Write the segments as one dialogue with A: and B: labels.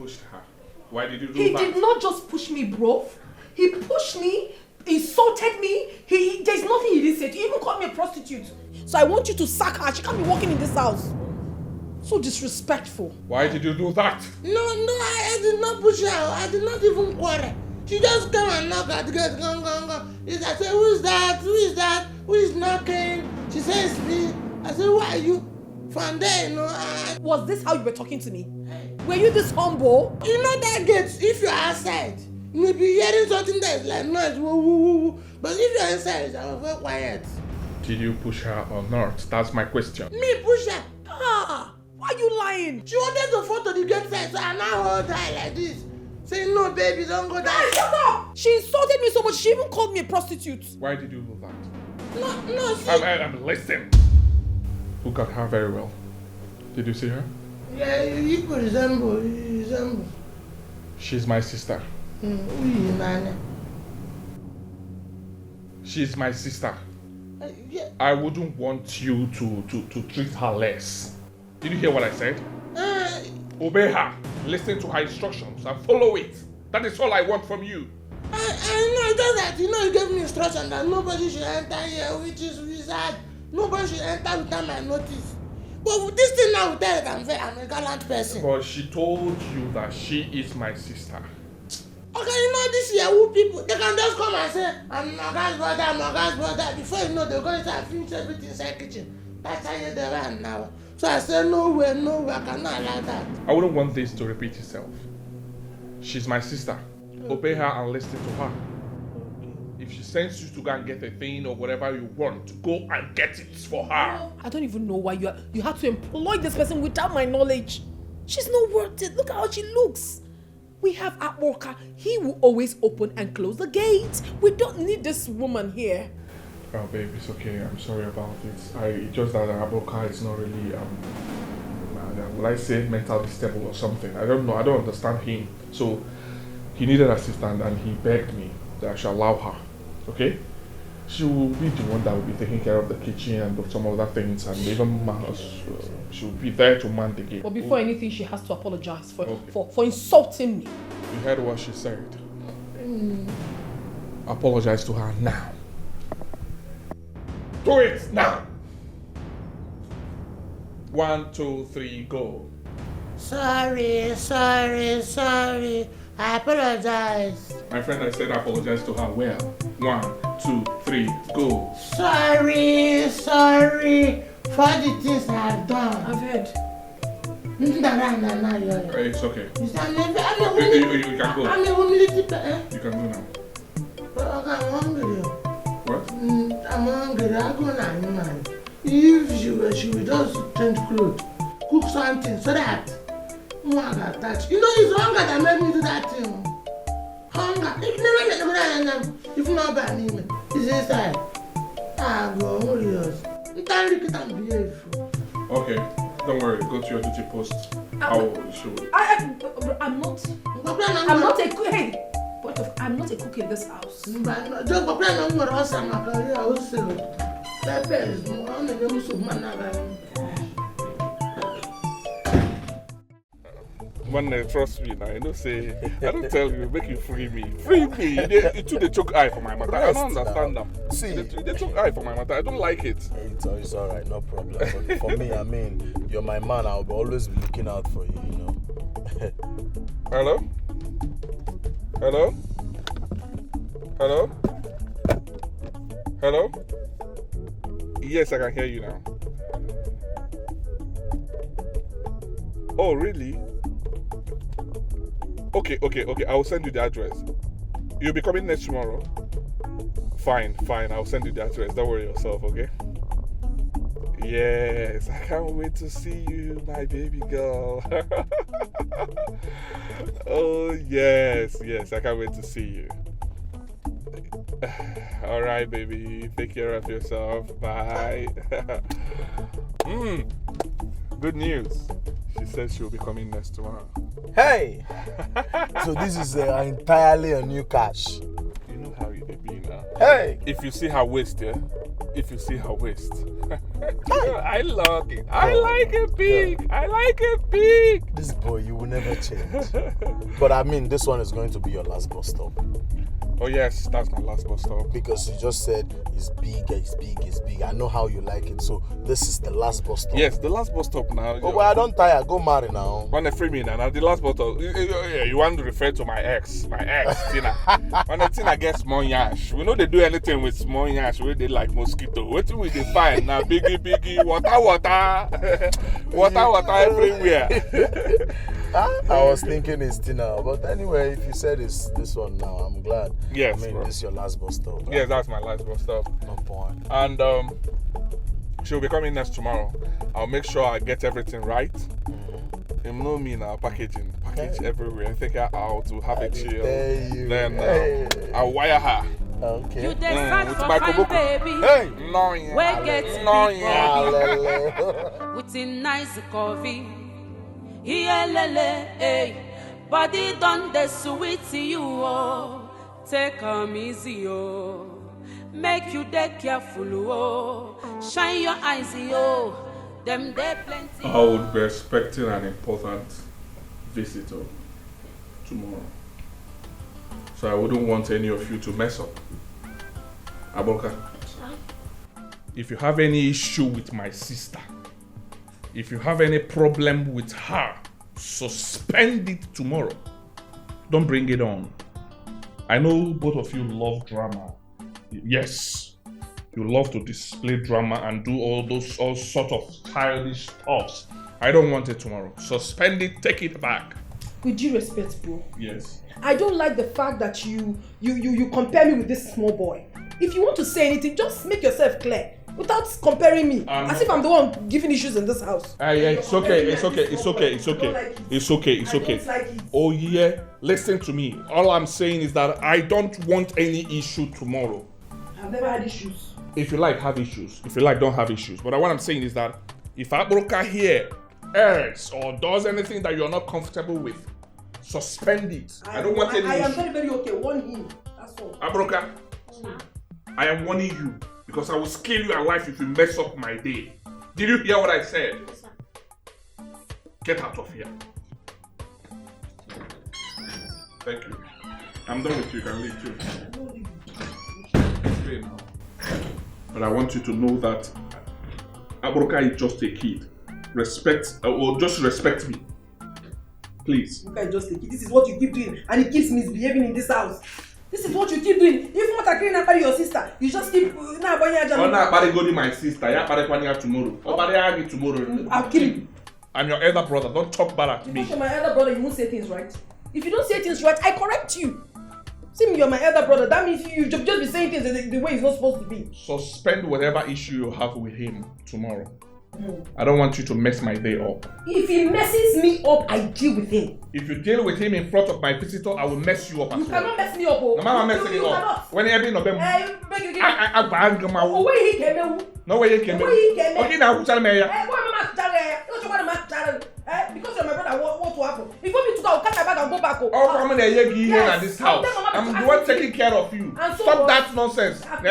A: pushed her. Why did you do that?
B: He did not just push me, bro. He pushed me, insulted me. There's nothing he didn't say. He even called me a prostitute. So I want you to sack her. She can't be working in this house. So disrespectful.
A: Why did you do that?
C: No, I did not push her. I did not even quarrel. She just came and knocked at the gate. Go. I said, who is that? Who is that? Who is knocking? She says, me. I said, who are you? From there,
B: Was this how you were talking to me? Were you this humble?
C: You know that gate, if you're outside, you may be hearing something that is like noise. Woo, woo, woo. But if you're inside, I'm very quiet.
A: Did you push her or not? That's my question.
C: Me push her.
B: Why are you lying?
C: She wanted to fall to the gate side, so I now hold her like this. Saying, no, baby, don't go down.
B: Shut up! She insulted me so much, she even called me a prostitute.
A: Why did you do that?
C: No, see.
A: I'm listening. Who got her very well? Did you see her?
C: Yeah, you could resemble.
A: She's my sister. She's my sister.
C: Yeah.
A: I wouldn't want you to treat her less. Did you hear what I said? Obey her, listen to her instructions, and follow it. That is all I want from you.
C: I know, just that, you gave me instruction that nobody should enter here, which is wizard. Nobody should enter without my notice. But with this thing now, will tell that I'm a gallant person.
A: But she told you that she is my sister.
C: Okay, these Yahoo people, they can just come and say, I'm Maga's brother. Before you know, they're going to finish everything inside the kitchen. That's how they run now. So I said, no way, I cannot allow that.
A: I wouldn't want this to repeat itself. She's my sister. Obey her and listen to her. If she sends you to go and get a thing or whatever you want, go and get it for her.
B: I don't even know why you had to employ this person without my knowledge. She's not worth it. Look at how she looks. We have our worker. He will always open and close the gate. We don't need this woman here.
A: Oh, babe, it's okay. I'm sorry about it. Just that Aboka is not really, will I say mentally stable or something? I don't know. I don't understand him. So, he needed assistance and he begged me that I should allow her. Okay? She will be the one that will be taking care of the kitchen and some other things, and even she will be there to man the gate.
B: But before anything, she has to apologize for insulting me.
A: You heard what she said. Apologize to her now. Do it now. 1, 2, 3, go.
C: Sorry. I apologize.
A: My friend, I said apologize to her well. 1, 2, 3, go.
C: Sorry for the things I have done.
B: I've heard.
A: It's okay. You can go.
C: I'm a humility person.
A: You can go now.
C: But I'm hungry.
A: What?
C: I'm hungry. I'll go now. If she will just change clothes, cook something so that I touch. It's hunger that made me do that thing. Hunger. If not by me, it's inside. I go curious. You can't behave.
A: Okay, don't worry. Go to your duty post. I'll show you.
B: I'm not a cook. Hey, I'm not a cook in this house.
A: Man, trust me now. Say, I don't tell you, make you free me. Free me. They took eye for my matter. I don't understand them.
D: See,
A: they took eye for my matter. I don't like it.
D: It's alright, no problem. But for me, I mean, you're my man. I'll always be looking out for you,
A: Hello? Yes, I can hear you now. Oh, really? Okay. I will send you the address. You'll be coming next tomorrow? Fine. I'll send you the address. Don't worry yourself, okay? Yes, I can't wait to see you, my baby girl. Oh, yes, I can't wait to see you. All right, baby. Take care of yourself. Bye. Good news. She says she'll be coming next tomorrow.
D: Hey! So this is entirely a new cash.
A: You know how you be now.
D: Hey!
A: If you see her waist, yeah, If you see her waist. I love it. I like it big. I like it big.
D: This boy, you will never change. But I mean, this one is going to be your last bus stop.
A: Oh yes, that's my last bus stop.
D: Because you just said it's big, it's big, it's big. I know how you like it. So this is the last bus stop.
A: Yes, the last bus stop now.
D: Oh, but I don't tire. Go marry now.
A: When they free me now, the last bus stop. You want to refer to my ex, Tina. When the Tina gets small yash, we know they do anything with small yash. We they like mosquito. What do we define now? Biggie, water everywhere.
D: I was thinking it's Tina, but anyway, if you said it's this one now, I'm glad.
A: Yes,
D: I mean,
A: bro.
D: this is your last bus stop. Right?
A: Yes, that's my last bus stop.
D: No point.
A: And she'll be coming next tomorrow. I'll make sure I get everything right. You know me now, package everywhere. I think I'll to have a chill. Then I'll wire her.
E: Okay. You
A: with
E: my baby.
A: Hey, no, yeah.
E: Where gets
A: no,
E: yeah. With a nice coffee. Here, lele, hey. Body done the sweet to you, oh. Take 'em easy, oh. Make you dey careful, oh. Shine your eyes, oh. Them there plenty.
A: I would be expecting an important visitor tomorrow. So I wouldn't want any of you to mess up. Aboka, if you have any issue with my sister, if you have any problem with her, suspend it tomorrow. Don't bring it on. I know both of you love drama. Yes, you love to display drama and do all sort of childish stuffs. I don't want it tomorrow. Suspend it, take it back.
B: With due respect, bro.
A: Yes.
B: I don't like the fact that you compare me with this small boy. If you want to say anything, just make yourself clear. Without comparing me, as if I'm the one giving issues in this house.
A: It's okay. Oh yeah, listen to me. All I'm saying is that I don't want any issue tomorrow.
B: I've never had issues.
A: If you like, have issues. If you like, don't have issues. But what I'm saying is that if Abroka here errs or does anything that you're not comfortable with, suspend it. I don't want any
B: I am
A: issue.
B: very, very okay. Warn him. That's all.
A: Abroka, I am warning you. Because I will scare you alive if you mess up my day. Did you hear what I said?
F: Yes, sir.
A: Get out of here. Thank you. I'm done with you. You can leave too. Okay now. But I want you to know that Abroka is just a kid. Just respect me. Please.
B: Okay, just take it. This is what you keep doing, and it keeps misbehaving in this house. This is what you keep doing. If you want to marry your sister, you just keep
A: I'm not going to my sister. Tomorrow.
B: I'll kill you.
A: I'm your elder brother. Don't talk bad at me.
B: Because you're my elder brother, you won't say things right. If you don't say things right, I correct you. See me, you're my elder brother. That means you just be saying things the way it's not supposed to be.
A: Suspend whatever issue you have with him tomorrow. I don't want you to mess my day up.
B: If he messes me up, I deal with him.
A: If you deal with him in front of my visitor, I will mess you up as well.
B: You cannot mess me up, oh.
A: No, mama messing you up. When you be no them. I bang my.
B: Oh, where he came in?
A: No way he came in. Okay, now who tell me?
B: Why mama tell you? Don't you want to tell? Because you're my brother, what will happen? If you want me to go, I'll catch my bag and go back.
A: Oh, come here here at this house. I'm the one taking care of you. Stop that nonsense. I'm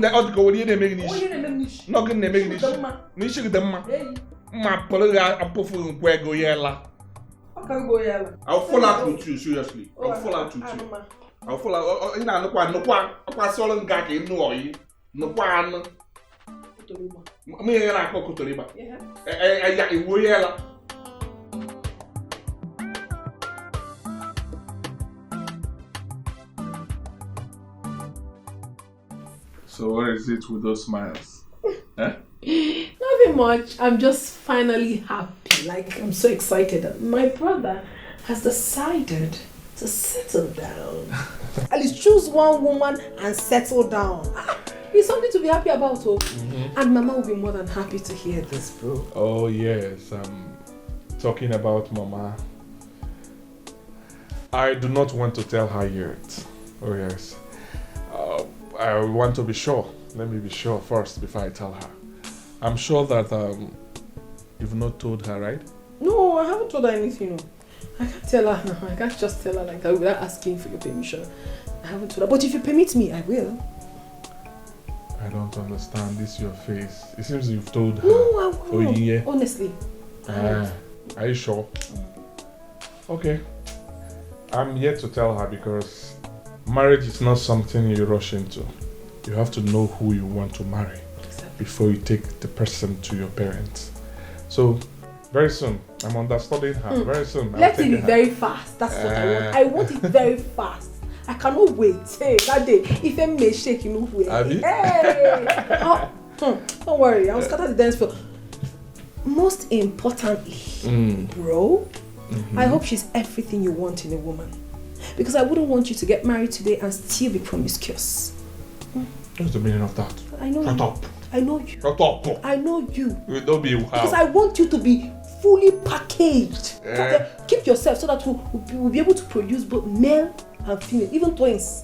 A: the other go here make this. Not going to make this. Nishi the ma pologa apofu nkwego yela. I'll fall out with you seriously. I'll fall out with you. I'll fall out. You know, no kwa solo nga ke no oyi. No kwa anu. Me era ko kotoriba. Ya iwo yela. So what is it with those smiles? Huh?
B: Nothing much. I'm just finally happy. Like, I'm so excited that my brother has decided to settle down. At least choose one woman and settle down. It's something to be happy about, oh. And Mama will be more than happy to hear this, bro.
A: Oh yes, talking about Mama. I do not want to tell her yet. Oh yes. I want to be sure. Let me be sure first before I tell her. I'm sure that you've not told her, right?
B: No, I haven't told her anything. No. I can't tell her now. I can't just tell her like that without asking for your permission. I haven't told her. But if you permit me, I will.
A: I don't understand this your face. It seems you've told her.
B: No,
A: Oh, yeah.
B: honestly.
A: Are you sure? Okay. I'm here to tell her because marriage is not something you rush into. You have to know who you want to marry before you take the person to your parents. So, very soon, I'm understudying her. Very soon.
B: Let it be very fast. That's what I want. I want it very fast. I cannot wait. Hey, that day, if I may shake, you know where. Hey! Don't worry, I'll scatter the dance floor. Most importantly, bro, I hope she's everything you want in a woman. Because I wouldn't want you to get married today and still be promiscuous.
A: What's the meaning of that?
B: I know
A: Shut
B: you.
A: up.
B: I know you.
A: Shut up.
B: I know you.
A: Don't be
B: Because I want you to be fully packaged. Keep yourself so that we'll be able to produce both male and female, even twins.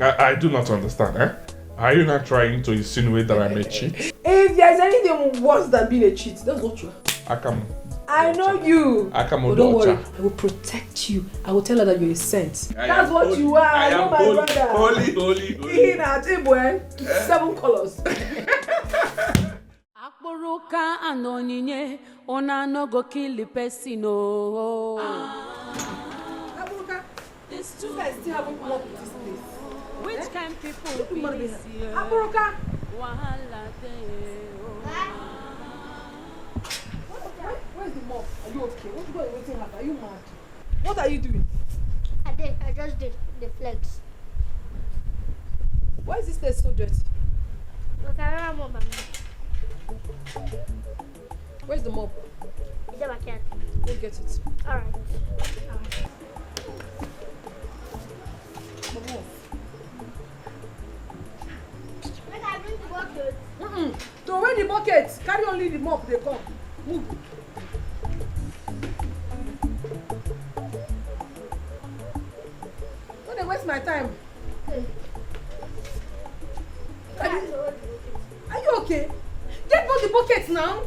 A: I do not understand, eh? Are you not trying to insinuate that I'm a cheat?
B: If there's anything worse than being a cheat, that's not true. I know you. But don't worry, I will protect you. I will tell her that you're a saint. That's what you are. I know my brother.
A: Holy.
B: In a table, 7 colors.
E: Akporoka and onyinye, ona no go kill the person.
B: Abuka,
E: This too.
B: you guys still haven't come up with this place.
E: Which kind people be this year?
B: Abuka,
E: Wahala dey.
B: where's the mop? Are you okay? What you got waiting at? Are you mad? What are you doing?
F: I just did the flex.
B: Why is this place so dirty?
F: Look, I don't remember.
B: Where's the mop?
F: Is that my cat?
B: Go get it.
F: Alright.
B: Come on.
F: When I bring the bucket.
B: Throw away the bucket. Carry only the mop. They come. Move. Don't they waste my time. Are you okay? Get both the buckets now.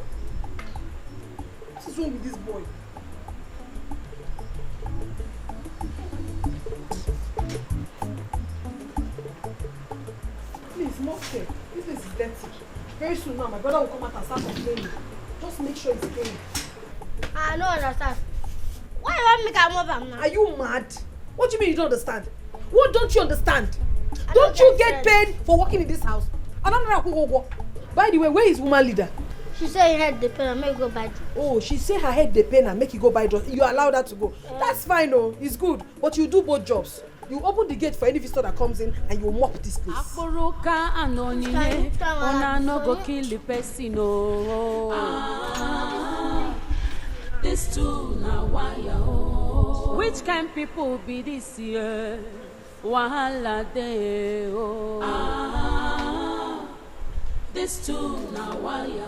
B: What is wrong with this boy? Please, mop here. This place is dirty. Very soon now, my brother will come out and start complaining. Just make sure it's clean.
F: I don't understand. Why you want me to move them now?
B: Are you mad? What do you mean you don't understand? What don't you understand?
F: I
B: Don't you get
F: get
B: paid for working in this house? By the way, where is woman leader?
F: She said you had the pen and make go buy drugs.
B: Oh, she say her head dey pain and make you go buy drugs. You allow that to go. That's fine, oh, it's good. But you do both jobs. You open the gate for any visitor that comes in and you mop this place.
E: Akporoka and onyinye, ona no go kill the person. This too na wire. Which kind people be this year? Wahala dey. This too na wire.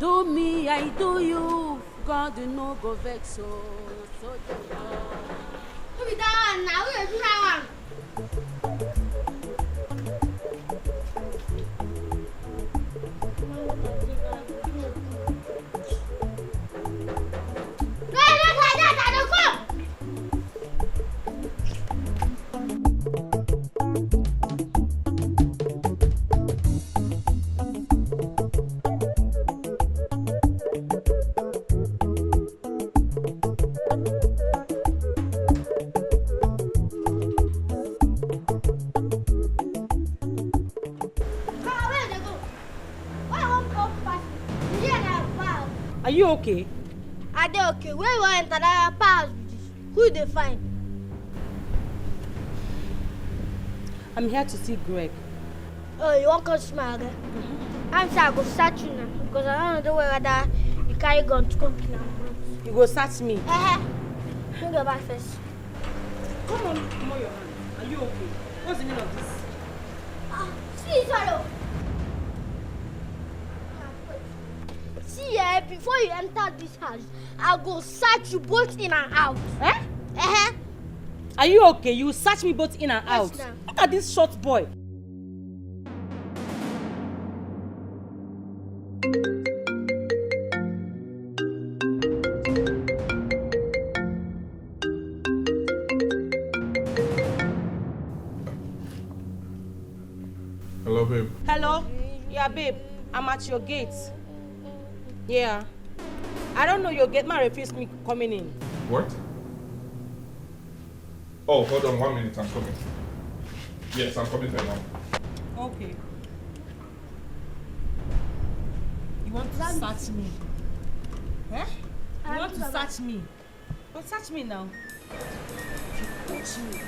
E: Do me, I do you. God no go vex so.
F: Who be that one now? Who is that one?
G: Are you okay?
F: Are they okay? Where you want enter that pass? Who they find?
G: I'm here to see Greg.
F: Oh, you want to see my guy? I'm sure I go search you now because I don't know whether you carry gun to come kill him.
G: You go search me.
F: Bring your back first.
G: Come on, come on your hand. Are you okay? What's the meaning of this?
F: See, swallow. See, before you enter this house, I go search you both in and out.
G: Eh?
B: Are you okay? You search me both in and out.
F: ma'am.
B: Look at this short boy.
A: Hello, babe.
B: Hello,
G: yeah, babe, I'm at your gate. Yeah. I don't know, your gate man refused me coming in.
A: What? Oh, hold on 1 minute, I'm coming. Yes, I'm coming there now.
G: Okay. You want to search me? Eh? You want to search me? Don't search me now. If you touch me,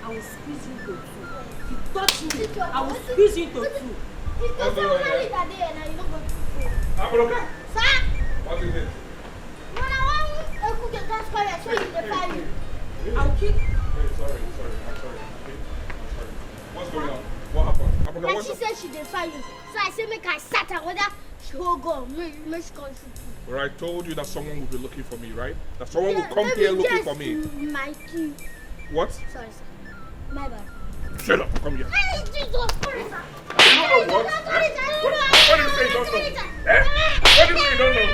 G: I will squeeze you into two. If you touch me, I will squeeze you into two.
F: It's not so many that day and you don't go to school.
A: Abroka,
F: Sir?
A: what is it?
F: When I want to cook your gas fire, so you can fire you.
G: I'll kick.
A: Hey, sorry, I'm sorry. Okay, I'm sorry. What's going on? What happened? Abroka,
F: Like
A: what's
F: she
A: up?
F: said she did fire you. So I said make her sat her whether she will go. Make she come shoot you.
A: Well, I told you that someone will be looking for me, right? That someone will come here looking for me.
F: My key.
A: What?
F: Sorry, sir. My bad.
A: Shut up, come here.
F: Hey, Jesus, sorry, sir.
A: You don't know what?
F: Sorry, sir.
A: What do you say you don't know? What do you say you don't know?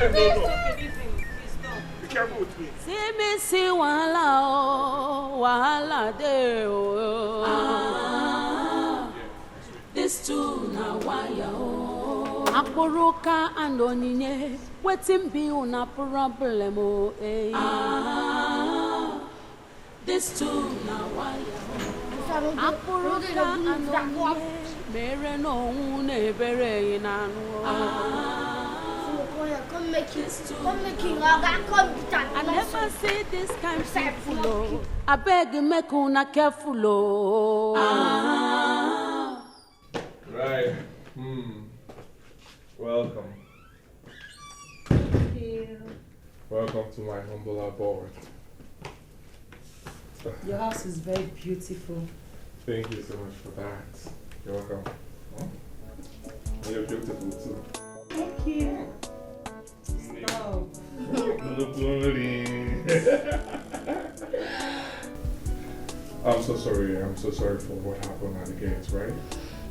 G: Okay,
A: No.
G: please stop.
A: Be careful with me.
E: See me see wahala de oh. This too na waya oh. Akporoka and Onyinye, wetin be una problem oh eh. This too na waya oh. Akporoka and Onyinye, mere no une ebere inanu oh.
F: Come make it. Come make it. Come get
E: I never see this kind of people oh. I beg you make una careful oh.
A: Right. Welcome.
G: Thank you.
A: Welcome to my humble abode.
G: Your house is very beautiful.
A: Thank you so much for that. You're welcome. You're beautiful too.
G: Thank you. Stop.
A: I'm so sorry. I'm so sorry for what happened at the gates, right?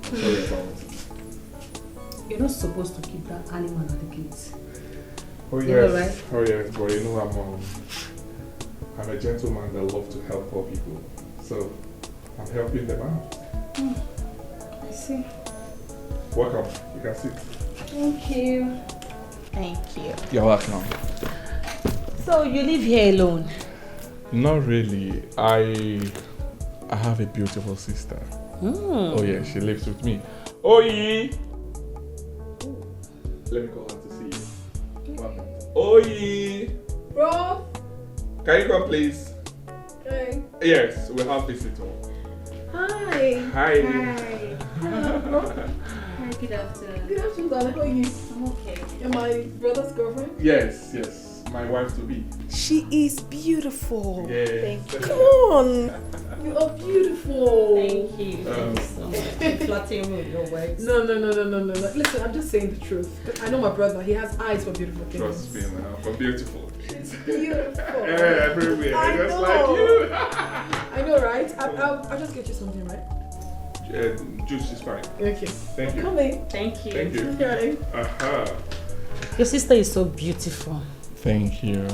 A: Sorry about it.
G: You're not supposed to keep that animal at the gate.
A: Oh yes, right? Oh yes. But you know I'm a gentleman that loves to help poor people, so I'm helping them out.
G: I see.
A: Welcome. You can sit.
G: Thank you. Thank you.
A: You're welcome.
G: So you live here alone?
A: Not really. I have a beautiful sister. Oh yeah, she lives with me. Oyi! Let me call her to see you. Welcome. Oyi!
B: Bro.
A: Can you come please?
B: Hey.
A: Yes, we have visitor.
B: Hi.
A: Hi.
B: Hello.
G: Hi, good afternoon.
B: Good afternoon, darling. How are you?
G: I'm okay.
B: You're my brother's girlfriend?
A: Yes. My wife to be.
B: She is beautiful.
A: Yes.
G: Thank you.
B: Come on. You are beautiful.
G: Thank you. Thank you so much. Flattering me with your words.
B: No. Listen, I'm just saying the truth. 'Cause I know my brother. He has eyes for beautiful things.
A: Trust me now, for beautiful.
B: She's beautiful.
A: Everywhere,
B: I
A: just
B: know.
A: like you.
B: I know, right? I'll just get you something, right?
A: Juice is fine.
B: Okay.
A: Thank you.
B: Come in.
G: Thank you.
A: Thank you.
B: Okay.
G: Your sister is so beautiful.
A: Thank you.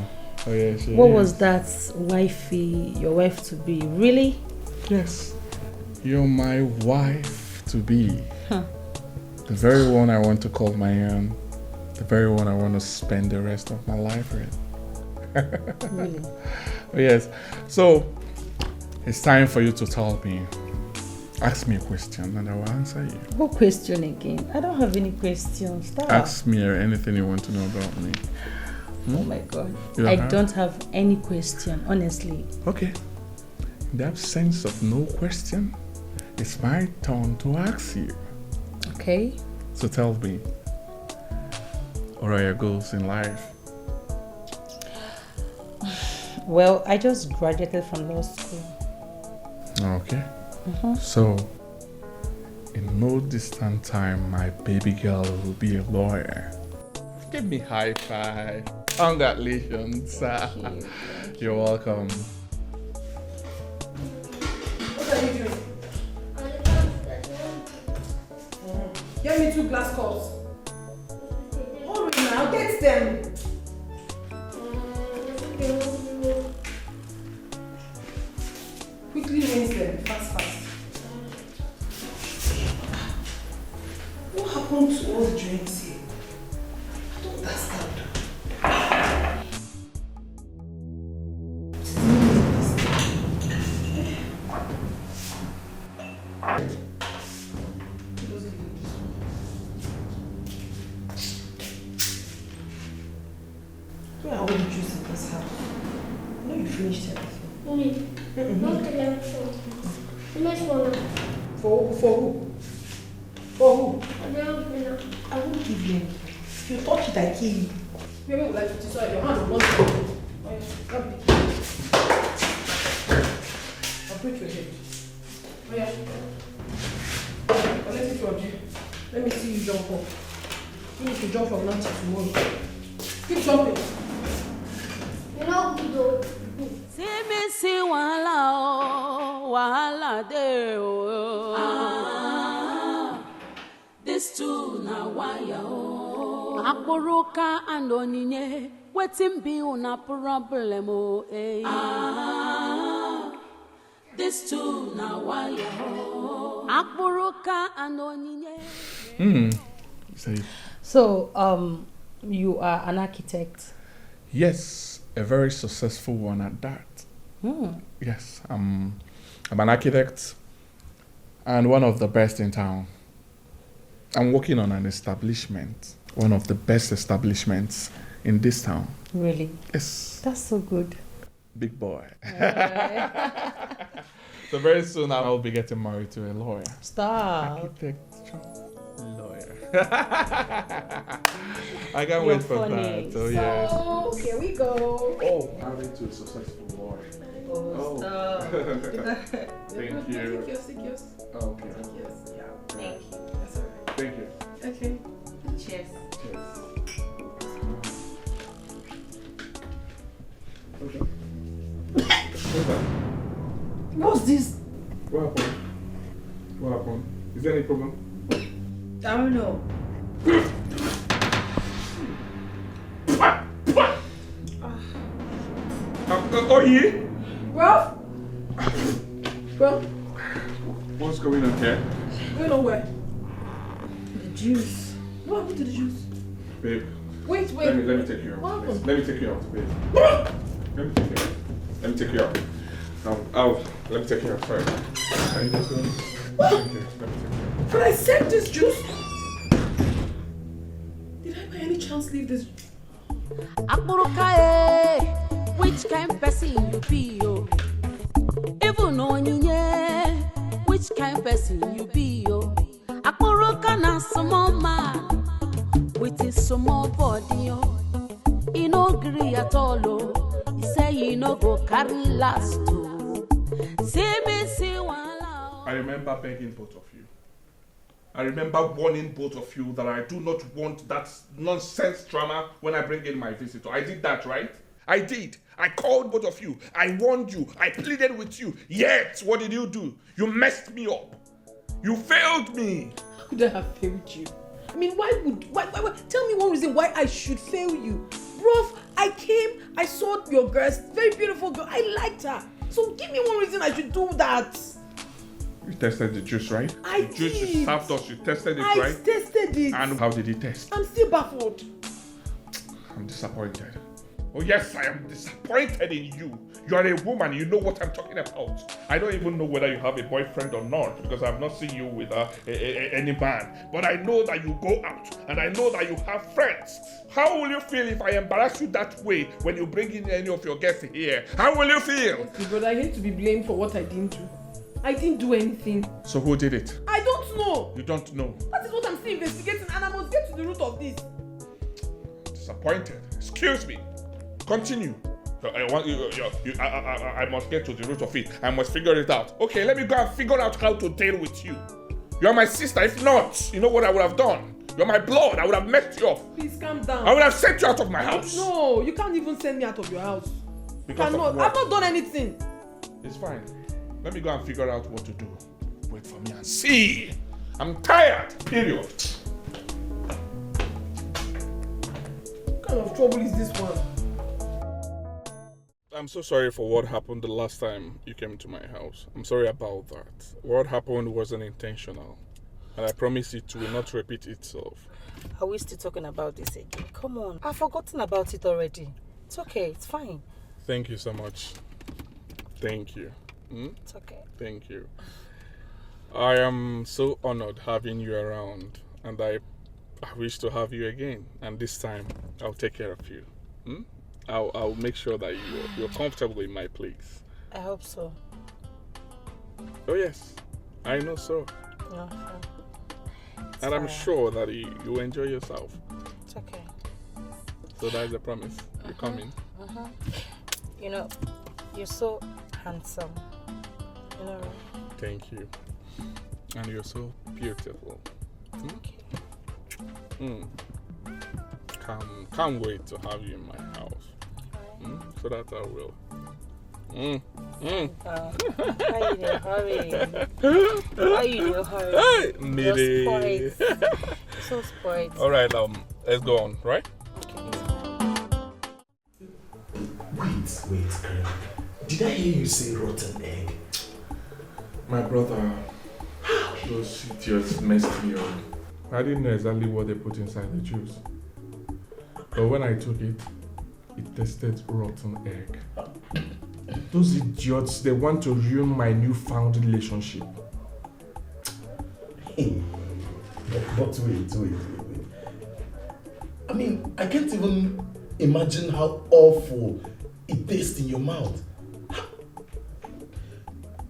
A: Oh yeah, she
G: What
A: is.
G: was that wifey, your wife to be? Really?
A: Yes. You're my wife to be.
G: Huh.
A: The very one I want to call my own. The very one I want to spend the rest of my life with.
G: Really?
A: Oh yes. So it's time for you to tell me. Ask me a question and I will answer you.
G: What question again? I don't have any questions. Stop.
A: Ask me anything you want to know about me.
G: Oh my God.
A: You
G: I
A: don't have?
G: don't have any question, honestly.
A: Okay. In that sense of no question, it's my turn to ask you.
G: Okay.
A: So tell me, what are your goals in life?
G: Well, I just graduated from law school.
A: Okay. So, in no distant time, my baby girl will be a lawyer. Give me high five. Congratulations. You're welcome.
B: What are you doing? Get me 2 glass cups. Hurry now, get them. Quickly rinse them, fast. What
G: Where are all the juice in this house? I know you finished everything.
F: Mommy, don't tell them so. Let's go now.
G: For who? For who?
F: I don't know.
G: I won't give you anything. If you touch it, I kill you.
B: Maybe would like to decide your hand on one side. Oh, yeah. Come here. I'll break your head. Oh, yeah. Let me from you. Let me see you jump up. You need to jump from now till tomorrow. Keep jumping.
F: You know, good though.
E: See me see wahala de this too na waya Akporoka and Onyinye, wetin be una problem this too na waya Akporoka and Onyinye.
B: So, you are an architect?
A: Yes, a very successful one at that. Yes, I'm an architect and one of the best in town. I'm working on an establishment, one of the best establishments in this town.
B: Really?
A: Yes.
B: That's so good.
A: Big boy. So very soon I'll be getting married to a lawyer.
B: Stop.
A: Architect, lawyer. I can't wait for that. Oh, yes.
B: So, here we go.
A: Oh, married to a successful lawyer.
B: Oh, stop.
A: Thank you.
B: Take yours.
A: Okay.
B: Yeah.
G: Thank you.
B: That's all right.
A: Thank you.
B: Okay.
G: Cheers.
A: Cheers. Okay.
B: What's this?
A: What happened? What happened? Is there any problem?
G: I don't know.
A: Oh, yeah?
B: Bro? Bro?
A: What's going on here?
B: Going nowhere.
G: The juice.
B: What happened to the juice?
A: Babe,
B: Wait.
A: let me take you out.
B: What
A: Please.
B: happened?
A: Let me take you out, babe. Let me take you out. Let me take you out first. Are you just going?
B: What?
A: Okay, let me take you out.
B: But I said this juice. Did I by any chance leave this?
E: Akporoka, which kind person you be, yo? Even Onyinye, which kind person you be, yo? Akporoka na small man with his small body, yo. He no gree at all, oh. He say he no go carry last, oh. See me see one.
A: I remember begging both of you. I remember warning both of you that I do not want that nonsense drama when I bring in my visitor. I did that, right? I did. I called both of you. I warned you. I pleaded with you. Yet, what did you do? You messed me up. You failed me.
B: How could I have failed you? I mean, why? Tell me one reason why I should fail you. Bro, I came, I saw your girl, very beautiful girl. I liked her. So give me one reason I should do that.
A: You tested the juice, right?
B: I
A: the juice
B: did.
A: you served us, you tested it,
B: I
A: right?
B: tested it.
A: And how did it test?
B: I'm still baffled.
A: I'm disappointed. Oh yes, I am disappointed in you. You are a woman, you know what I'm talking about. I don't even know whether you have a boyfriend or not because I've not seen you with any man. But I know that you go out and I know that you have friends. How will you feel if I embarrass you that way when you bring in any of your guests here? How will you feel?
B: But I hate to be blamed for what I didn't do. I didn't do anything.
A: So who did it?
B: I don't know.
A: You don't know.
B: That is what I'm still investigating and I must get to the root of this.
A: Disappointed. Excuse me. Continue. I must get to the root of it. I must figure it out. Okay, let me go and figure out how to deal with you. You are my sister. If not, you know what I would have done? You're my blood. I would have messed you up.
B: Please calm down.
A: I would have sent you out of my house.
B: No, you can't even send me out of your house.
A: Because
B: Cannot.
A: of what?
B: I've not done anything.
A: It's fine. Let me go and figure out what to do. Wait for me and see. I'm tired. Period.
B: What kind of trouble is this one?
A: I'm so sorry for what happened the last time you came to my house. I'm sorry about that. What happened wasn't intentional. And I promise it will not repeat itself.
G: Are we still talking about this again? Come on, I've forgotten about it already. It's okay, it's fine.
A: Thank you so much. Thank you.
G: It's okay.
A: Thank you. I am so honored having you around, and I wish to have you again. And this time, I'll take care of you. I'll make sure that you're comfortable in my place.
G: I hope so.
A: Oh yes, I know so.
G: No,
A: and I'm sure that you enjoy yourself.
G: It's okay.
A: So that's a promise. You're coming.
G: You know, you're so handsome. You know.
A: Thank you. And you're so beautiful.
G: Thank
A: you. Can't wait to have you in my house. So that I will.
G: Why you in a hurry? Why you in a hurry?
A: Hey,
G: you're so spoiled.
A: Alright, let's go on, right?
H: Wait, Craig. Did I hear you say rotten egg?
A: My brother, those idiots messed me up. I didn't know exactly what they put inside the juice. But when I took it, it tasted rotten egg. Those idiots, they want to ruin my newfound relationship.
H: But wait. I mean, I can't even imagine how awful it tastes in your mouth.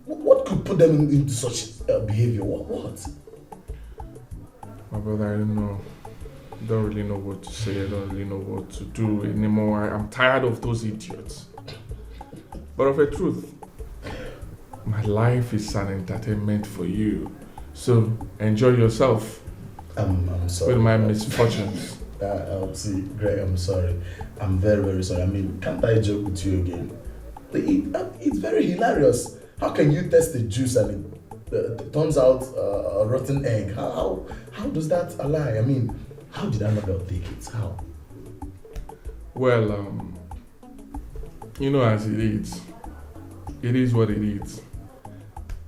H: What could put them into such behavior? What?
A: My brother, I don't know. Don't really know what to say. I don't really know what to do anymore. I'm tired of those idiots. But of a truth, my life is an entertainment for you. So enjoy yourself.
H: I'm sorry.
A: With my misfortunes.
H: See, Greg, I'm sorry. I'm very, very sorry. I mean, can't I joke with you again? It's very hilarious. How can you test the juice and it turns out a rotten egg? How does that align? I mean, how did Annabelle take it? How?
A: Well, you know, as it is what it is.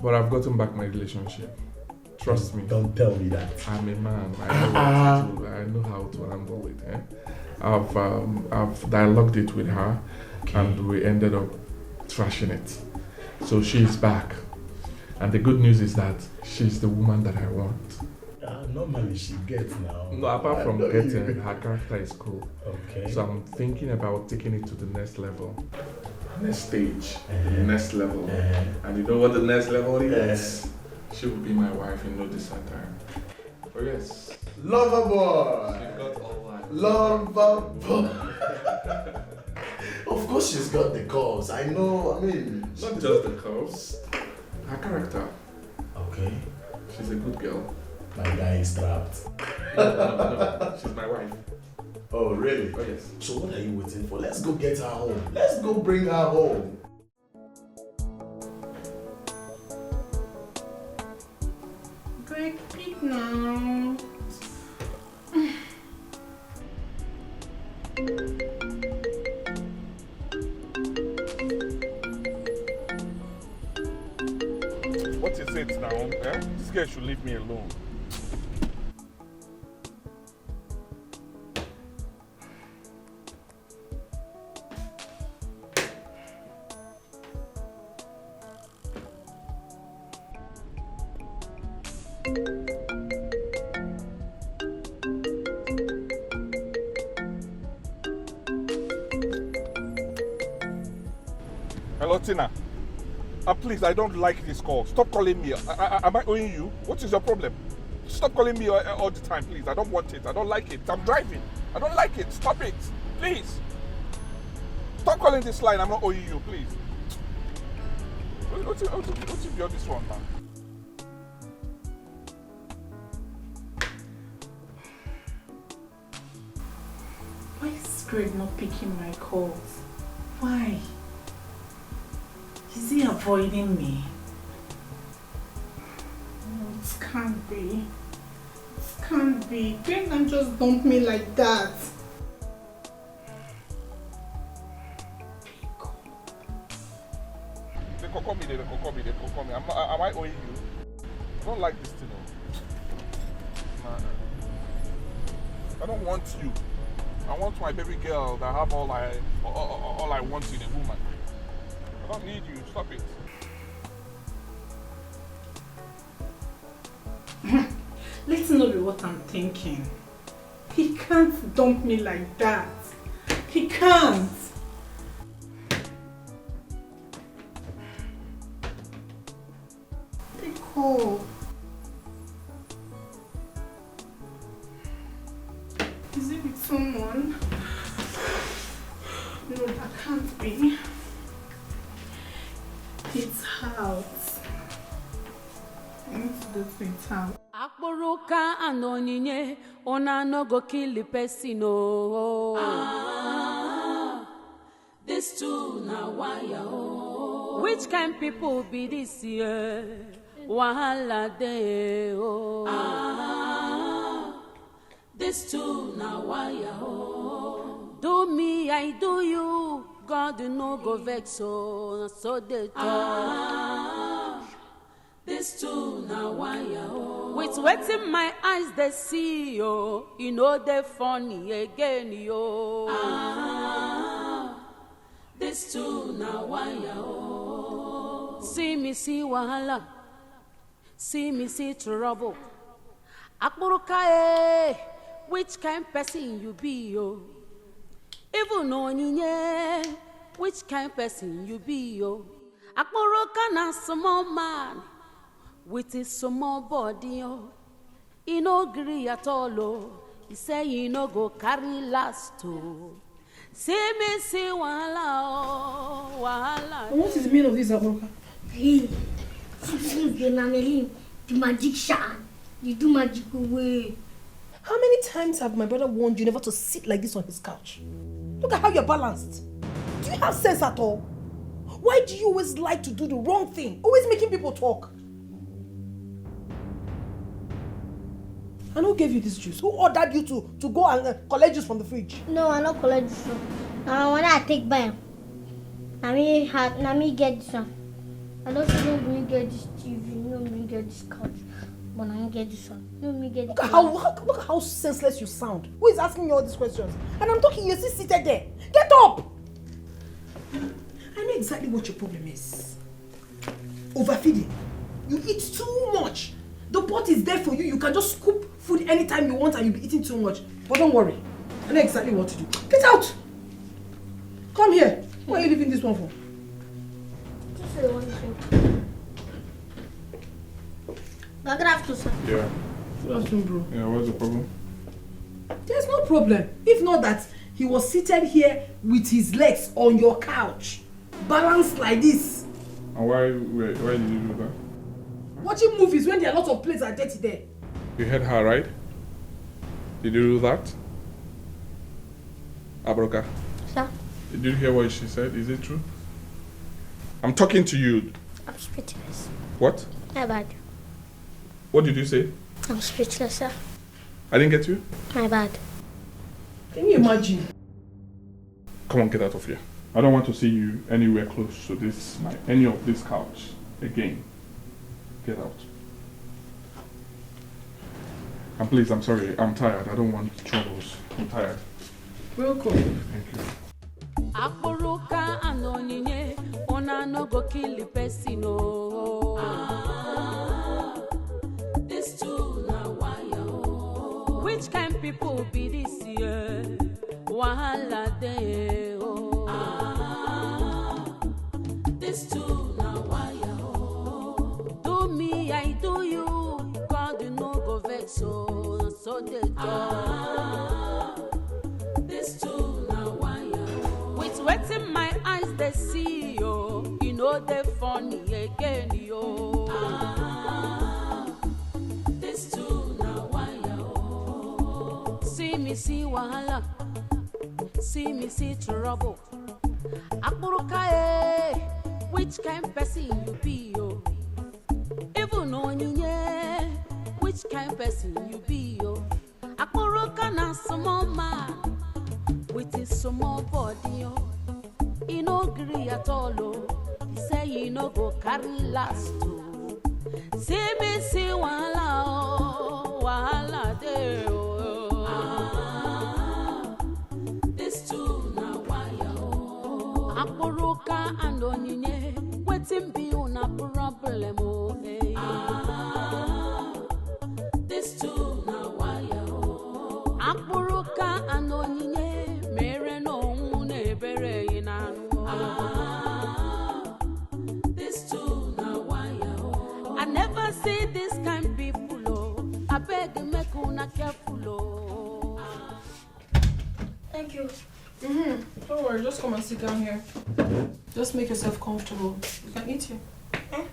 A: But I've gotten back my relationship. Trust me.
H: Don't tell me that.
A: I'm a man. I know what to do. I know how to handle it. I've dialogued it with her, and we ended up trashing it. So she's back, and the good news is that she's the woman that I want.
H: Normally she gets now.
A: No, apart from getting, her character is cool.
H: Okay.
A: So I'm thinking about taking it to the next level. Next stage, next level. And you know what the next level is? She will be my wife in no distant time. Oh yes.
H: Lover boy!
A: She got all that.
H: Lover boy! Of course she's got the curves. I know, I mean...
A: Not just the curves. Her character.
H: Okay.
A: She's a good girl.
H: My guy is trapped.
A: No. She's my wife.
H: Oh, really?
A: Oh, yes.
H: So what are you waiting for? Let's go get her home. Let's go bring her home.
C: Greg, pick now.
A: What is it now? This girl should leave me alone. Hello, Tina. Please, I don't like this call. Stop calling me. Am I owing you? What is your problem? Stop calling me all the time, please. I don't want it. I don't like it. I'm driving. I don't like it. Stop it. Please. Stop calling this line. I'm not owing you, please. What's if you're this one, man?
C: Why is Greg not picking my calls? Why? Is he avoiding me? No, it can't be. It can't be. Greg can just dump me like that.
A: They call me. Am I owing you? I don't like this thing. I don't want you. I want my baby girl that have all I want in a woman. I don't need you. Stop it.
I: Listen to what I'm thinking. He can't dump me like that. He can't. Becos. Is it with someone? No, that can't be. It's out. I need to go to its house.
E: Akporoka and onyinye ona no go kill the person oh. This too na wire oh. Which kind people be this year? Wahala de oh. This too na wire oh. Do me, I do you. God no go vex so they talk. This too na wire oh. With wet in my eyes they see yo. You know they funny again yo. This too na wire oh. See me see wahala. See me see trouble. Akburuka which kind person you be yo? Even onyinye, which kind person you be yo? Akburuka na small man with his small body yo. He no gree at all oh. He say he no go carry last oh. See me see wahala oh, wahala.
B: What is the meaning of this, Akburuka?
F: Hey, the Namelim, the magician. You do magical way.
B: How many times have my brother warned you never to sit like this on his couch? Look at how you're balanced. Do you have sense at all? Why do you always like to do the wrong thing? Always making people talk. And who gave you this juice? Who ordered you to go and collect juice from the fridge?
F: No, I don't collect this one. When I take by him, I me get this one. I don't bring get this TV, no bring get this couch. But I get this one. No me get
B: look at how senseless you sound. Who is asking you all these questions? And I'm talking, you're still seated there. Get up! I know exactly what your problem is. Overfeeding. You eat too much. The pot is there for you. You can just scoop food anytime you want and you'll be eating too much. But don't worry. I know exactly what to do. Get out! Come here. What are you leaving this one for?
F: Just say one thing. Good afternoon, sir.
A: Yeah.
B: Good afternoon, bro.
A: Yeah, what's the problem?
B: There's no problem. If not that he was seated here with his legs on your couch, balanced like this.
A: And why did you do that?
B: Watching movies when there are lots of plates are dirty there.
A: You heard her, right? Did you do that? Akburuka,
F: Sir?
A: did you hear what she said? Is it true? I'm talking to you.
F: I'm speechless.
A: What?
F: My bad.
A: What did you say?
F: I'm speechless, sir.
A: I didn't get you?
F: My bad.
B: Can you imagine?
A: Come on, get out of here. I don't want to see you anywhere close to any of this couch again. Get out. And please, I'm sorry, I'm tired. I don't want troubles. I'm tired.
B: Welcome.
A: Thank you.
E: Akburuka and onyinye ona no go kill the person oh. This too na wire oh. Which kind people be this year? Wahala de oh. This too na wire oh. Do me, I do you. God no go vex so they talk. This too na wire. With wet in my eyes they see yo. You know they funny again yo. This too na wire. See me see wahala. See me see trouble. Akburuka which kind person you be yo? Even onyinye, which kind person you be yo? Akburuka na small man with his small body yo. He no gree at all oh. He say he no go carry last oh. See me see wahala oh, wahala de oh. Akporoka and Onyinye, waiting be on a problem. Oh, hey. This too now why Akporoka and Onyinye, mere no une bere inanu. This too now why I never see this kind people. Oh, I beg make una careful. Oh.
B: Thank you. Don't worry, just come and sit down here. Just make yourself comfortable. You can eat here.
F: Eh?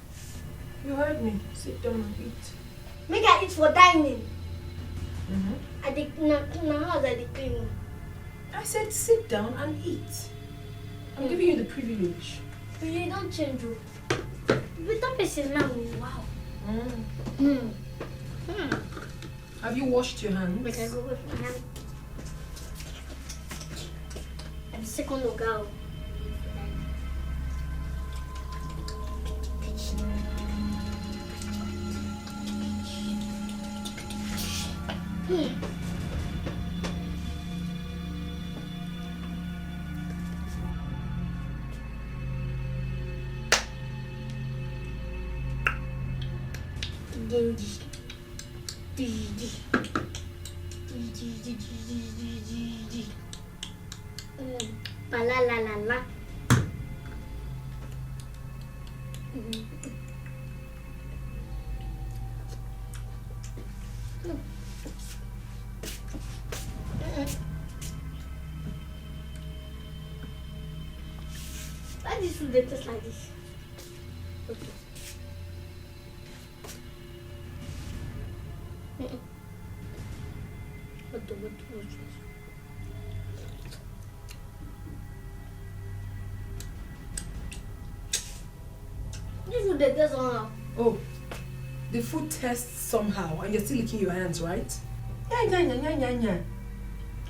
B: You heard me. Sit down and eat.
F: Make I eat for dining. I did not house I did clean.
B: I said sit down and eat. I'm giving you the privilege.
F: But you don't change. But that person now, wow.
B: Have you washed your hands?
F: Make I go with my hand. I'm second to go. La la la la. Why this food tastes like this? Okay. What? This food tastes somehow.
B: Oh, the food tastes somehow and you're still licking your hands, right? Yeah.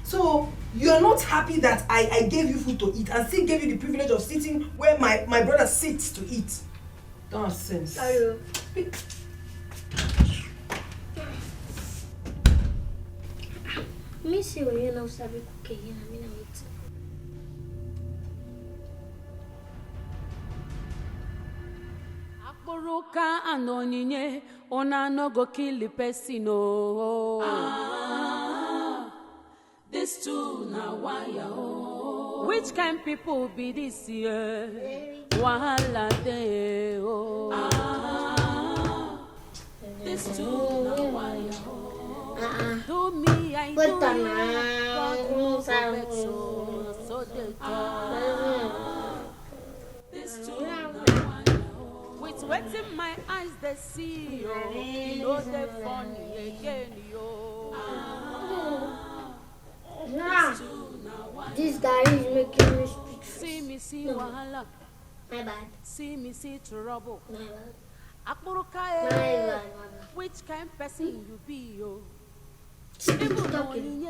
B: So, you're not happy that I gave you food to eat and still gave you the privilege of sitting where my brother sits to eat. Nonsense.
F: Hello. Me see when you know sabi cooking, I mean I eat.
E: Akporoka and Onyinye, ona no go kill the person. Oh. This too now why Which kind people be this year? Wahala day. Oh. This too now why Do me, I do you. So they This too now with wet in my eyes they see you. You know they funny again, yo.
F: This guy is making me speak.
E: See wahala.
F: My bad.
E: See trouble.
F: My bad.
E: Akporoka,
F: My bad.
E: which kind person you be, yo?
F: Talking.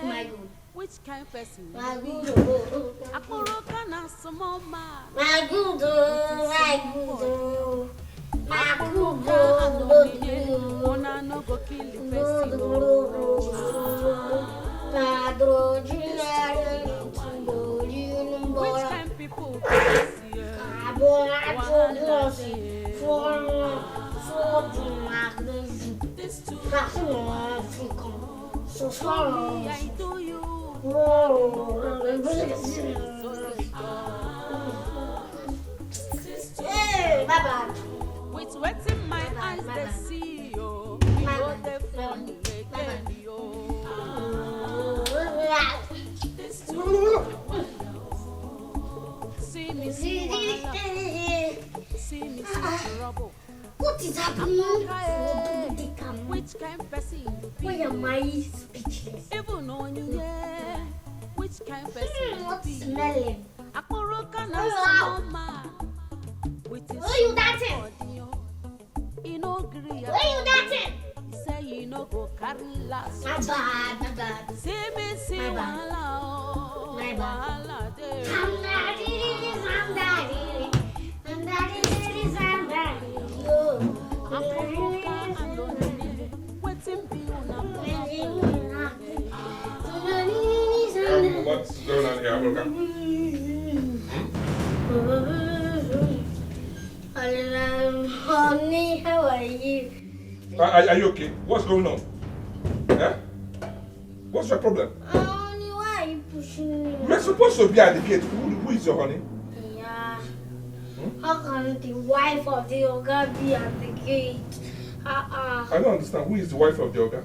F: My good.
E: Which kind person
F: My
E: you be?
F: good.
E: Akporoka na small man.
F: My good. My good. My good.
E: Ona no go kill the person. Which kind people be this year? This too.
F: So
E: I do you.
F: Hey, my bad.
E: With wet in my eyes they see you. You know they funny again, yo. This too. See trouble.
F: What is happening?
E: Which kind person you be?
F: Why am I speechless?
E: Even on you, yeah. Which kind person you
F: What's
E: be?
F: smelling?
E: Akporoka na small man. With his
F: Where you dancing?
E: You know gree.
F: Where you dancing?
E: He say you no go carry last.
F: My bad.
E: See
F: My bad.
E: wahala, oh,
F: My bad.
E: wahala dey.
F: I'm daddy. Yo.
E: Akporoka and Onyinye, wetin be una
A: What's going on here, Abroka?
F: Honey, how are you?
A: Are you okay? What's going on? Eh? What's your problem?
F: Honey, why are you pushing me?
A: You're supposed to be at the gate. Who is your honey?
F: Yeah. How can the wife of the Oga be at the gate?
A: I don't understand. Who is the wife of the Oga?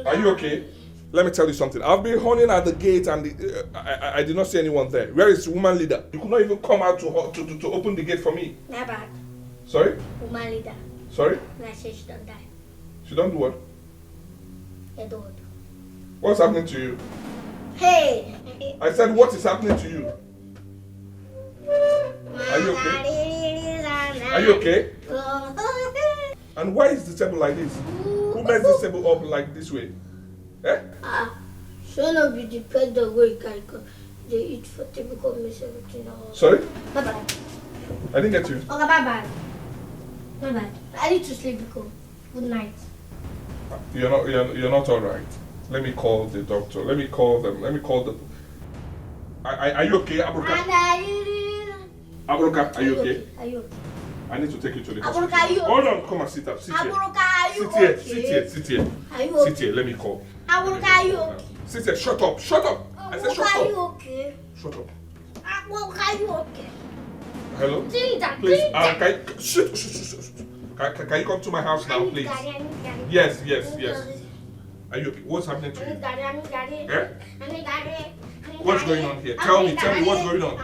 A: Are you okay? Let me tell you something. I've been honing at the gate and I did not see anyone there. Where is the woman leader? You could not even come out to open the gate for me.
F: Never.
A: Sorry?
F: Woman leader.
A: Sorry?
F: I said she don't die.
A: She don't do what?
F: You don't.
A: What's happening to you?
F: Hey!
A: I said, what is happening to you? Are you okay? Are you okay? And why is the table like this? Who makes this table up like this way? Eh?
F: Should not be the pet the way they eat for typical miss everything.
A: Sorry?
F: Bye bye.
A: I didn't get you.
F: Okay, bye bye. Bye bye. I need to sleep because good night.
A: You're not all right. Let me call the doctor. Let me call them. Let me call the. Are you okay, Abruka? Abruka, are you okay?
F: Are you okay?
A: I need to take you to the hospital.
F: Abruka, are you okay?
A: Hold on, come and sit up. Sit here.
F: Abruka, are you
A: Sit here.
F: okay?
A: Sit here. Sit here.
F: Are you okay?
A: Sit here. Let me call.
F: Abruka, are you okay?
A: Sit here. Shut up. Shut up. I said shut
F: Abruka, are you
A: up.
F: okay?
A: Shut up.
F: Abruka, are you okay?
A: Hello?
F: Ginger,
A: Please.
F: Ginger.
A: Can you come to my house now, please? Yes. Are you okay? What's happening to you? Eh? What's going on here? Tell me what's going on.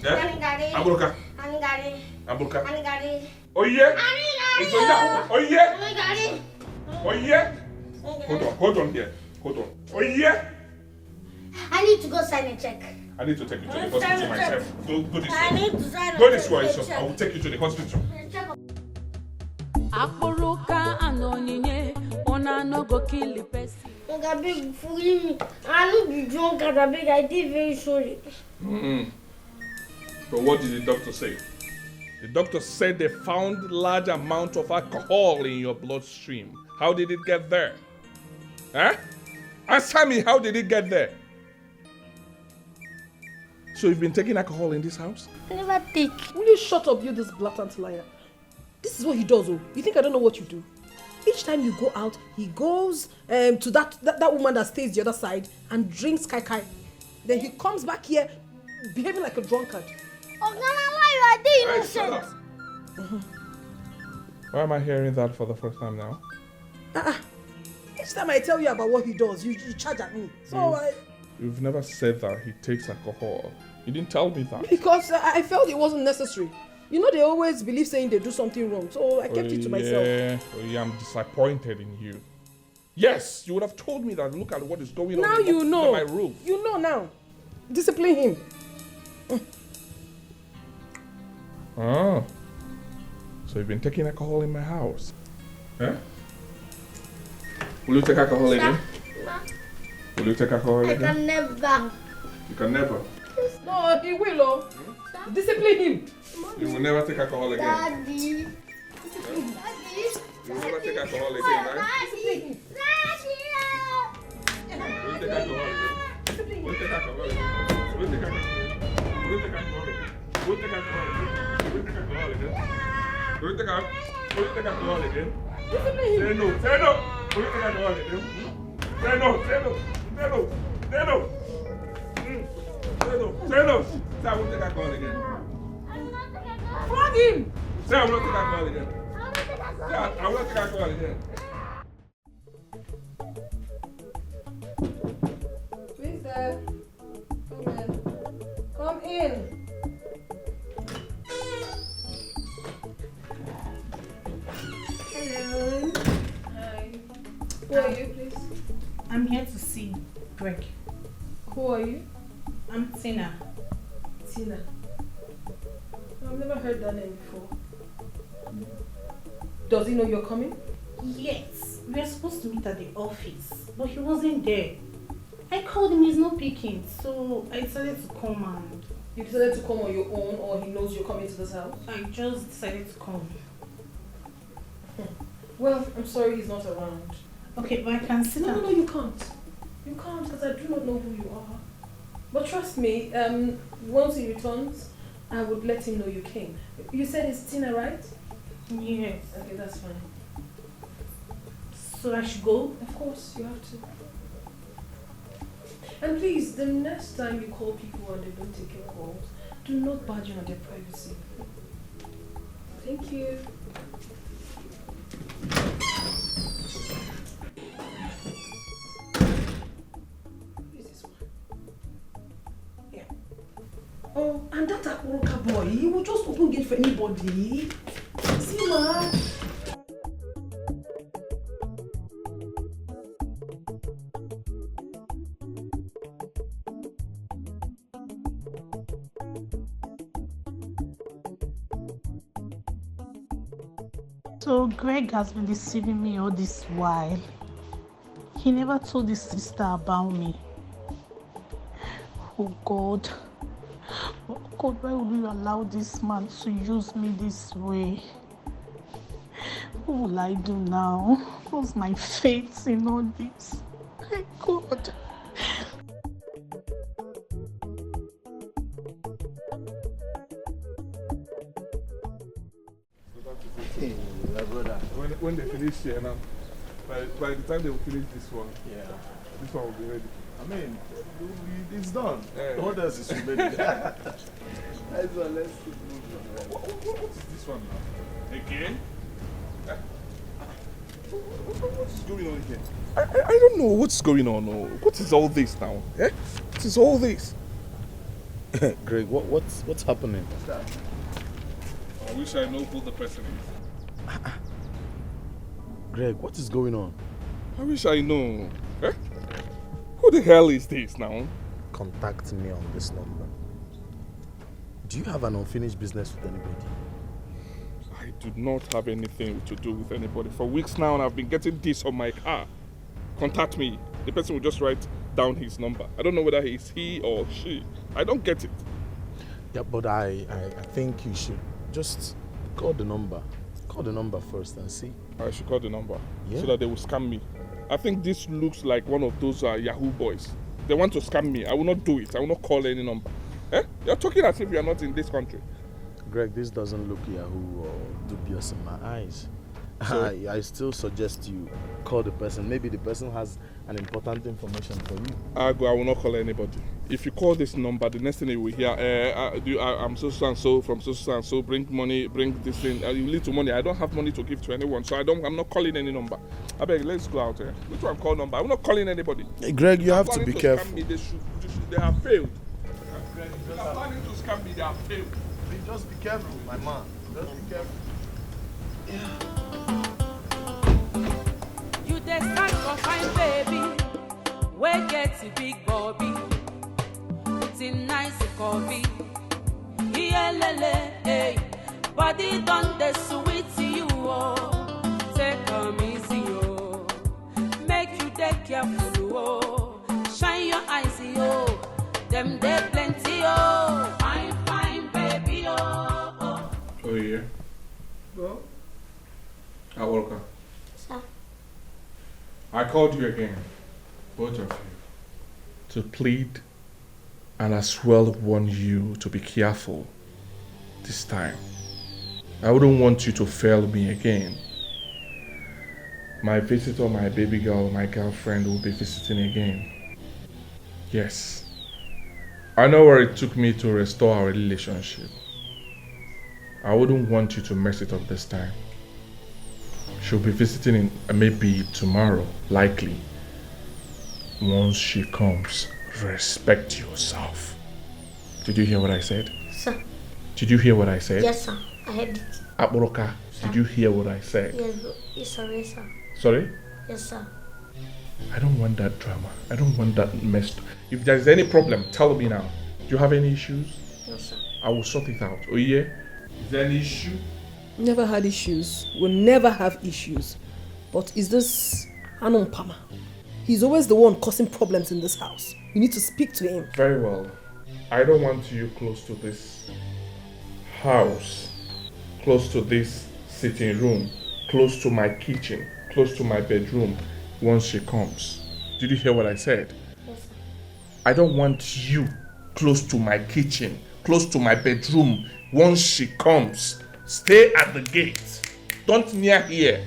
A: Yeah? Abruka. Abruka. Oh yeah? It's oh yeah? Oh yeah? Hold on here. Hold on. Oh yeah?
F: I need to go sign a check.
A: I need to take you to the hospital myself. Go this
F: I
A: way.
F: need to sign a
A: Go this
F: check.
A: way, so I will take you to the hospital.
E: Akburuka and Onyinye, Ona no go kill the person.
F: Oga beg, forgive me. I no be drunk as I beg. I did very sorry.
A: But what did the doctor say? The doctor said they found large amount of alcohol in your bloodstream. How did it get there? Huh? Answer me, how did it get there? So you've been taking alcohol in this house?
F: I never take.
B: Will you shut up, you this blatant liar? This is what he does, oh. You think I don't know what you do? Each time you go out, he goes to that woman that stays the other side and drinks kai. Then he comes back here behaving like a drunkard.
F: Oh, Nana, why you are
A: Shut up.
F: innocent?
A: Why am I hearing that for the first time now?
B: Each time I tell you about what he does, you charge at me. So
A: You've never said that he takes alcohol. You didn't tell me that.
B: because I felt it wasn't necessary. You know they always believe saying they do something wrong, so I kept it to myself.
A: I'm disappointed in you. Yes, you would have told me that. Look at what is going
B: Now
A: on
B: you
A: under
B: know.
A: my roof.
B: You know now. Discipline him.
A: Oh. So you've been taking alcohol in my house? Huh? Will you take alcohol again? Will you take alcohol
F: I
A: again?
F: can never.
A: You can never.
B: No, he will. Oh. Discipline him.
A: You will never take alcohol again.
F: Daddy.
A: You will never take alcohol again, right?
F: Daddy.
A: Will you take alcohol again? Will you take alcohol again? Will you take alcohol again? Will you take alcohol again? Will you take alcohol again? Will you take alcohol again? Will you take alcohol again? Say no. Say no. Will you take alcohol again? Say no. Say no. Say no. Say no. Say no. Say no. Say I won't take alcohol again.
B: Flog him.
A: Say I will not take alcohol again. Say I will not take alcohol again.
B: Please, Dad. Come in.
I: Hello.
B: Hi. Who are you, please?
I: I'm here to see Greg.
B: Who are you?
I: I'm Tina.
B: Tina. I've never heard that name before. Does he know you're coming?
I: Yes, we are supposed to meet at the office, but he wasn't there. I called him, he's not picking, so I decided to come and...
B: You decided to come on your own, or he knows you're coming to this house?
I: I just decided to come.
B: Well, I'm sorry he's not around.
I: Okay, but I can sit down.
B: No, you can't. You can't, because I do not know who you are. But trust me, once he returns, I would let him know you came. You said it's Tina, right?
I: Yes.
B: Okay, that's fine.
I: So I should go?
B: Of course, you have to. And please, the next time you call people and they don't take your calls, do not barge in on their privacy. Thank you. Who is this one? Yeah. Oh, and that Akoroka boy, he will just open gate for anybody. See, ma?
I: So Greg has been deceiving me all this while. He never told his sister about me. Oh God. Oh God, why would you allow this man to use me this way? What will I do now? What's my fate in all this? My God.
D: Hey, my brother.
A: When they finish here now, by the time they will finish this one,
D: Yeah.
A: this one will be ready.
D: I mean, it's done.
A: Yeah.
D: What else is remaining? That's one, let's keep moving.
A: What is this one now? Again? What is going on here? I don't know what's going on. Oh. What is all this now? Eh? What is all this?
D: Greg, what's happening?
A: I wish I know who the person is.
D: Greg, what is going on?
A: I wish I know. Eh? Who the hell is this now?
D: Contact me on this number. Do you have an unfinished business with anybody?
A: I do not have anything to do with anybody. For weeks now, and I've been getting this on my car. Contact me. The person will just write down his number. I don't know whether it's he or she. I don't get it.
D: Yeah, but I think you should just call the number. Call the number first and see.
A: I should call the number
D: Yeah.
A: so that they will scam me. I think this looks like one of those Yahoo boys. They want to scam me. I will not do it. I will not call any number. Eh? You're talking as if you are not in this country.
D: Greg, this doesn't look Yahoo or dubious in my eyes.
A: So?
D: I still suggest you call the person. Maybe the person has an important information for you.
A: I will not call anybody. If you call this number, the next thing you will hear, I'm so and so from so and so. Bring money, bring this thing. You lead to money. I don't have money to give to anyone, so I'm not calling any number. I beg, let's go out here. Which one call number? I'm not calling anybody.
D: Hey, Greg, you have to
A: Planning
D: be careful.
A: Scam me, they have failed. They are planning to scam me. They have failed.
D: Just be careful, my man. Just be careful.
E: You dey stand for fine baby, we get a big bobby, it's a nice coffee. Yeah, lele, hey, body done the sweet to you, oh. Take come easy, oh. Make you take careful, oh. Shine your eyes, oh. Them they plenty, oh. Fine, fine baby, oh.
A: Oh yeah.
B: Well,
A: I woke up.
F: Sir.
A: I called you again, both of you, to plead and as well warn you to be careful this time. I wouldn't want you to fail me again. My visitor, my baby girl, my girlfriend will be visiting again. Yes. I know where it took me to restore our relationship. I wouldn't want you to mess it up this time. She'll be visiting in maybe tomorrow, likely. Once she comes, respect yourself. Did you hear what I said?
F: Sir.
A: Did you hear what I said?
F: Yes, sir. I heard it.
A: Aboroka, did you hear what I said?
F: Yes, sorry, sir.
A: Sorry?
F: Yes, sir.
A: I don't want that drama. I don't want that mess. If there's any problem, tell me now. Do you have any issues?
F: No, sir.
A: I will sort it out. Oh yeah? Is there any issue?
B: never had issues. We'll never have issues. But is this Anon Pama? He's always the one causing problems in this house. You need to speak to him.
A: Very well. I don't want you close to this house, close to this sitting room, close to my kitchen, close to my bedroom once she comes. Did you hear what I said?
F: Yes, sir.
A: I don't want you close to my kitchen, close to my bedroom. Once she comes, stay at the gate. Don't near here.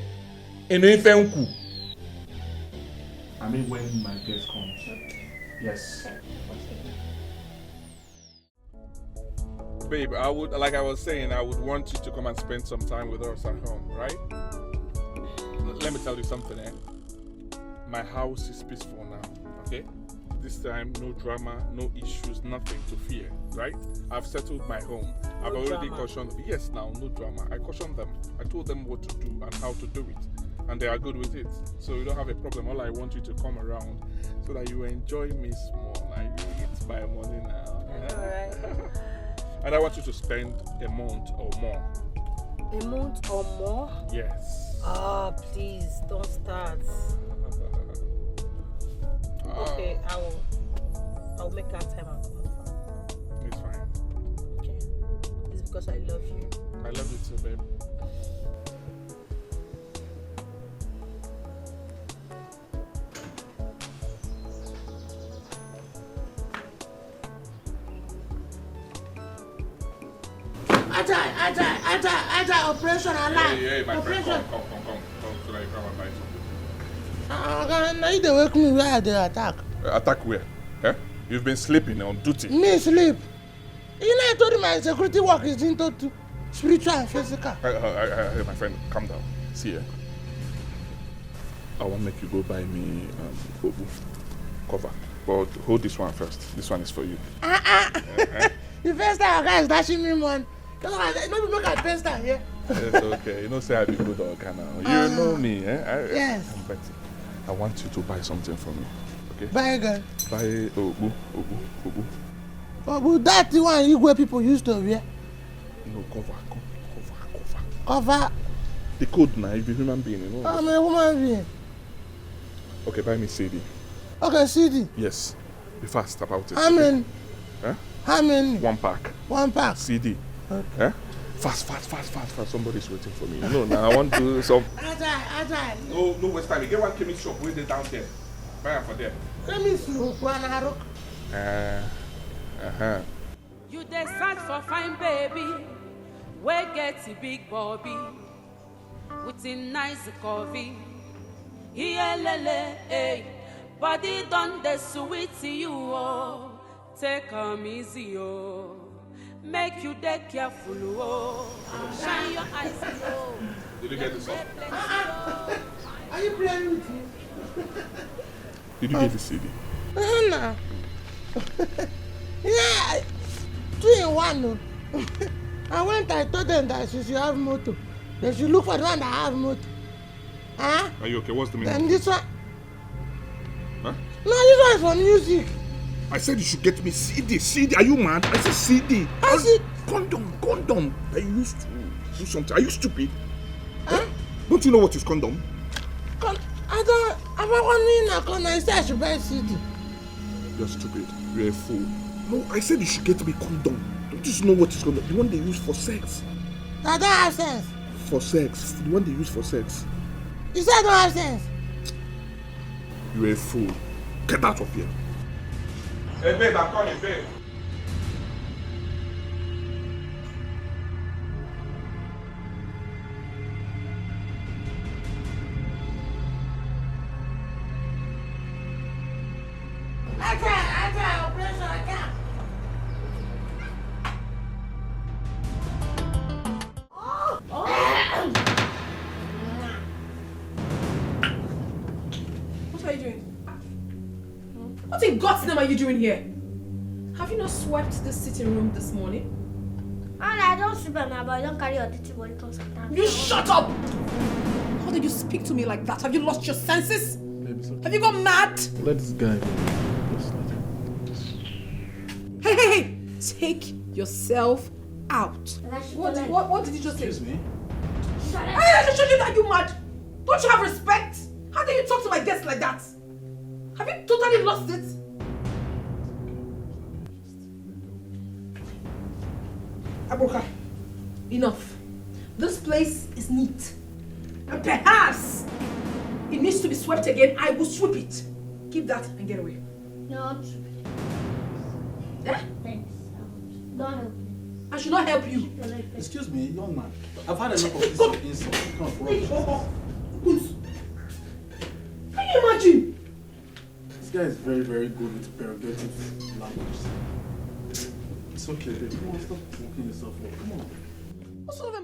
A: I mean when my guest comes. Yes. Babe, I would, like I was saying, I would want you to come and spend some time with us at home, right? Let me tell you something, My house is peaceful now, okay? This time, no drama, no issues, nothing to fear, right? I've settled my home. I've already cautioned, yes, now, no drama. I cautioned them. I told them what to do and how to do it. And they are good with it. So you don't have a problem. All I want you to come around so that you enjoy me small. Like, it's my money now.
G: Alright.
A: And I want you to spend a month or more.
G: A month or more?
A: Yes.
G: Oh, please, don't start. Okay, I'll make that time and come over.
A: It's fine.
G: Okay. It's because I love you.
A: I love you too, babe.
C: Ajay, operation alarm.
A: Hey, my
C: operation.
A: friend, come, so that you come and buy something.
C: Now you dey wake me where they attack.
A: Attack where? Eh? You've been sleeping on duty.
C: Me sleep. You know I told you my security work is into spiritual and physical.
A: My friend, calm down. See ya. I want to make you go buy me Obu cover. But hold this one first. This one is for you.
C: The first time a guy is dashing me one. That's why I don't make a first time here.
A: It's okay. You know, say I be good dog now. You know me, eh?
C: Yes.
A: I'm Betty. I want you to buy something for me. Okay?
C: Buy again.
A: Buy Obu.
C: But that's the one Igwe people used to wear.
A: No, cover.
C: Cover.
A: The code now, if you're a human being, you know.
C: I'm a woman being.
A: Okay, buy me CD.
C: Okay, CD.
A: Yes. Be fast about it.
C: How many?
A: Huh?
C: How many?
A: One pack.
C: One pack.
A: CD.
C: Okay.
A: Eh? Fast. Somebody's waiting for me. No, now I want to do some.
C: Ajay.
A: No waste time. You get one chemist shop way down there. Buy it for them.
C: Let me see one arrow.
E: You dey search for fine baby, we get a big bobby, with a nice coffee. Here lele, hey, body done the sweet to you, oh. Take 'em easy, oh. Make you dey careful, oh. Shine your eyes, oh.
A: Did you get this off?
C: Are you playing with me?
A: Did you get the CD?
C: No. Yeah, 2 in 1. No. I told them that she should have motor. They should look for the one that have motor. Huh?
A: Are you okay? What's the meaning?
C: Then this one.
A: Huh?
C: No, this one is for music.
A: I said you should get me CD. Are you mad? I said CD.
C: I said
A: Condom. I used to do something. Are you stupid? Huh? Don't you know what is condom?
C: I said I should buy CD.
A: You're stupid. You're a fool. No, I said you should get me condom. Don't you know what is condom? The one they use for sex.
C: I don't have sense.
A: For sex. The one they use for sex.
C: You said I don't have sense.
A: You're a fool. Get out of here. Hey, babe, I'm coming, babe.
C: Operation attack.
B: What are you doing? What in God's name are you doing here? Have you not swept the sitting room this morning?
F: I don't sleep at night, but I don't carry your dirty body clothes sometimes.
B: You shut up! How did you speak to me like that? Have you lost your senses? Have you gone mad?
D: Let this guy go. Just let him.
B: Hey! Take yourself out. What did you just say?
D: Excuse me?
B: I just showed you that you mad. Don't you have respect? How can you talk to my guests like that? Have you totally lost it? Abuka, enough. This place is neat. And perhaps it needs to be swept again. I will sweep it. Keep that and get away.
F: No,
B: Eh?
F: Don't help me.
B: I should not help you.
J: Excuse me, young man. I've had enough of this insult. Come on,
B: Who's? Can you imagine?
J: This guy is very, very good with prerogative language. It's okay, baby. Come on, stop walking yourself up. Come on.
B: What sort of